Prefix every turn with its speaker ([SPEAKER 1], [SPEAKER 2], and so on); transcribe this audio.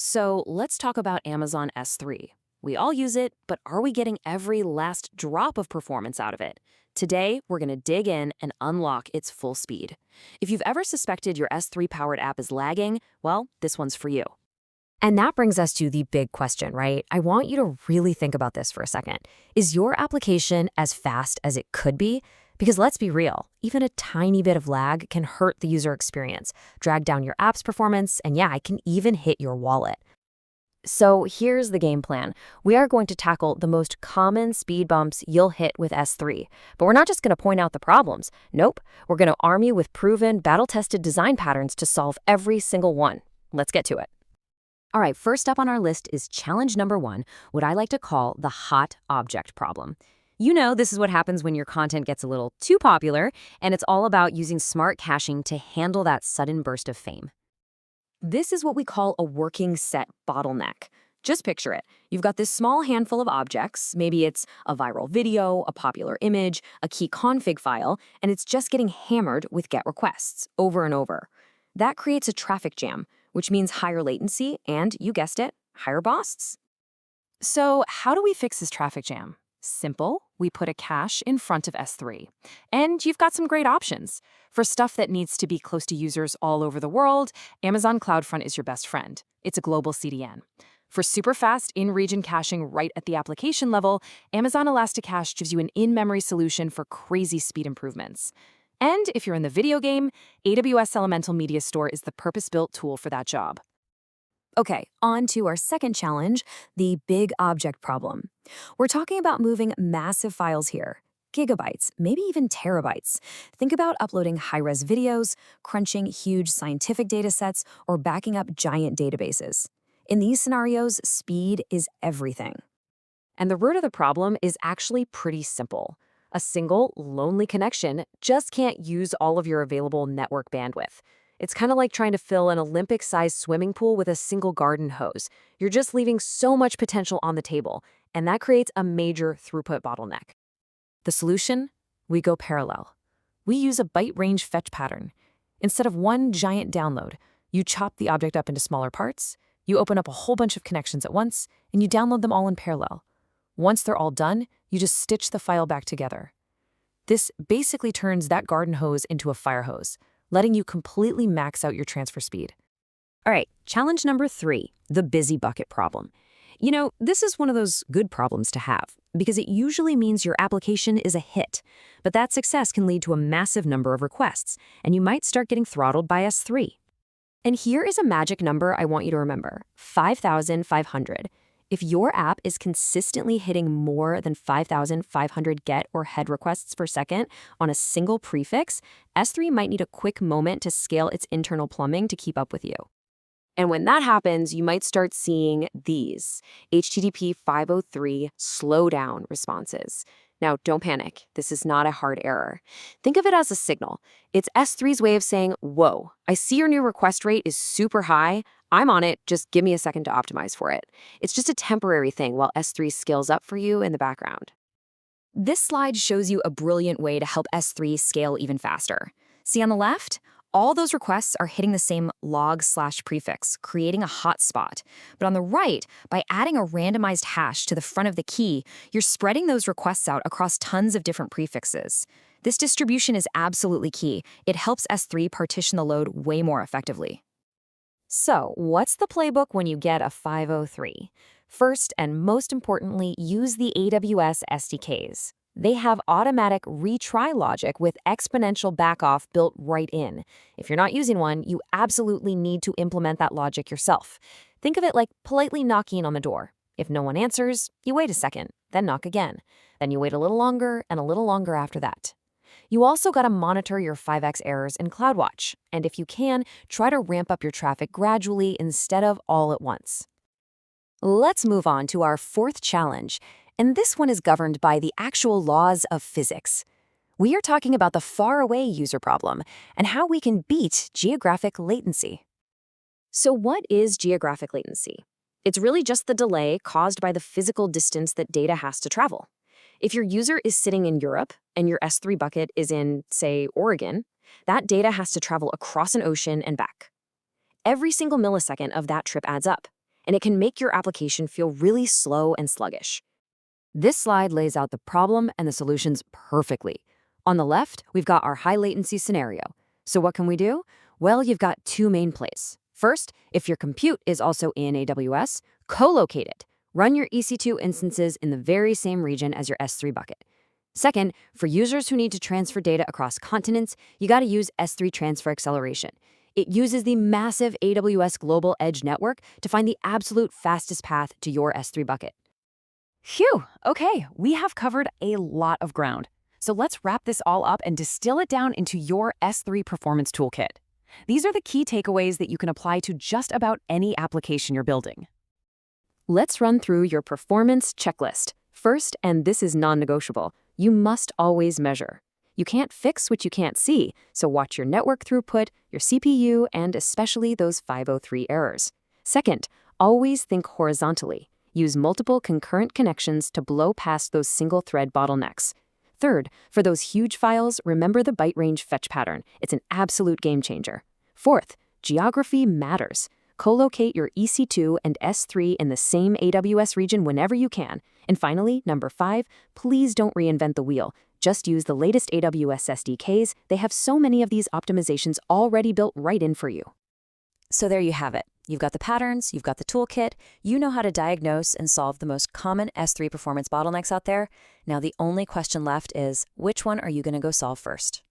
[SPEAKER 1] So let's talk about Amazon S3. We all use it, but are we getting every last drop of performance out of it? Today, we're going to dig in and unlock its full speed. If you've ever suspected your S3-powered app is lagging, well, this one's for you. And that brings us to the big question, right? I want you to really think about this for a second. Is your application as fast as it could be? Because let's be real, even a tiny bit of lag can hurt the user experience, drag down your app's performance, and yeah, it can even hit your wallet. So here's the game plan. We are going to tackle the most common speed bumps you'll hit with S3. But we're not just going to point out the problems. Nope, we're going to arm you with proven, battle-tested design patterns to solve every single one. Let's get to it. All right, first up on our list is challenge number 1, what I like to call the hot object problem. You know, this is what happens when your content gets a little too popular, and it's all about using smart caching to handle that sudden burst of fame. This is what we call a working set bottleneck. Just picture it. You've got this small handful of objects. Maybe it's a viral video, a popular image, a key config file, and it's just getting hammered with GET requests over and over. That creates a traffic jam, which means higher latency and, you guessed it, higher costs. So how do we fix this traffic jam? Simple. We put a cache in front of S3. And you've got some great options. For stuff that needs to be close to users all over the world, Amazon CloudFront is your best friend. It's a global CDN. For super fast in-region caching right at the application level, Amazon ElastiCache gives you an in-memory solution for crazy speed improvements. And if you're in the video game, AWS Elemental Media Store is the purpose-built tool for that job. Okay, on to our second challenge, the big object problem. We're talking about moving massive files here, gigabytes, maybe even terabytes. Think about uploading high-res videos, crunching huge scientific data sets, or backing up giant databases. In these scenarios, speed is everything. And the root of the problem is actually pretty simple. A single, lonely connection just can't use all of your available network bandwidth. It's kind of like trying to fill an Olympic-sized swimming pool with a single garden hose. You're just leaving so much potential on the table, and that creates a major throughput bottleneck. The solution? We go parallel. We use a byte range fetch pattern. Instead of one giant download, you chop the object up into smaller parts, you open up a whole bunch of connections at once, and you download them all in parallel. Once they're all done, you just stitch the file back together. This basically turns that garden hose into a fire hose, letting you completely max out your transfer speed. All right, challenge number 3, the busy bucket problem. You know, this is one of those good problems to have, because it usually means your application is a hit. But that success can lead to a massive number of requests, and you might start getting throttled by S3. And here is a magic number I want you to remember, 5,500. If your app is consistently hitting more than 5,500 GET or HEAD requests per second on a single prefix, S3 might need a quick moment to scale its internal plumbing to keep up with you. And when that happens, you might start seeing these HTTP 503 slowdown responses. Now, don't panic. This is not a hard error. Think of it as a signal. It's S3's way of saying, whoa, I see your new request rate is super high. I'm on it. Just give me a second to optimize for it. It's just a temporary thing while S3 scales up for you in the background. This slide shows you a brilliant way to help S3 scale even faster. See on the left? All those requests are hitting the same log/prefix, creating a hotspot. But on the right, by adding a randomized hash to the front of the key, you're spreading those requests out across tons of different prefixes. This distribution is absolutely key. It helps S3 partition the load way more effectively. So, what's the playbook when you get a 503? First, and most importantly, use the AWS SDKs. They have automatic retry logic with exponential backoff built right in. If you're not using one, you absolutely need to implement that logic yourself. Think of it like politely knocking on the door. If no one answers, you wait a second, then knock again. Then you wait a little longer and a little longer after that. You also got to monitor your 5x errors in CloudWatch, and if you can, try to ramp up your traffic gradually instead of all at once. Let's move on to our fourth challenge, and this one is governed by the actual laws of physics. We are talking about the faraway user problem and how we can beat geographic latency. So what is geographic latency? It's really just the delay caused by the physical distance that data has to travel. If your user is sitting in Europe and your S3 bucket is in, say, Oregon, that data has to travel across an ocean and back. Every single millisecond of that trip adds up. and it can make your application feel really slow and sluggish. This slide lays out the problem and the solutions perfectly. On the left, we've got our high latency scenario. So what can we do? Well, you've got two main plays. First, if your compute is also in AWS, co-locate it. Run your EC2 instances in the very same region as your S3 bucket. Second, for users who need to transfer data across continents, you got to use S3 Transfer Acceleration. It uses the massive AWS Global Edge Network to find the absolute fastest path to your S3 bucket.
[SPEAKER 2] Phew, okay, we have covered a lot of ground. So let's wrap this all up and distill it down into your S3 Performance Toolkit. These are the key takeaways that you can apply to just about any application you're building.
[SPEAKER 1] Let's run through your performance checklist. First, and this is non-negotiable, you must always measure. You can't fix what you can't see, so watch your network throughput, your CPU, and especially those 503 errors. Second, always think horizontally. Use multiple concurrent connections to blow past those single-thread bottlenecks. Third, for those huge files, remember the byte range fetch pattern. It's an absolute game changer. Fourth, geography matters. Co-locate your EC2 and S3 in the same AWS region whenever you can. And finally, number 5, please don't reinvent the wheel. Just use the latest AWS SDKs. They have so many of these optimizations already built right in for you.
[SPEAKER 3] So there you have it. You've got the patterns, you've got the toolkit, you know how to diagnose and solve the most common S3 performance bottlenecks out there. Now the only question left is, which one are you going to go solve first?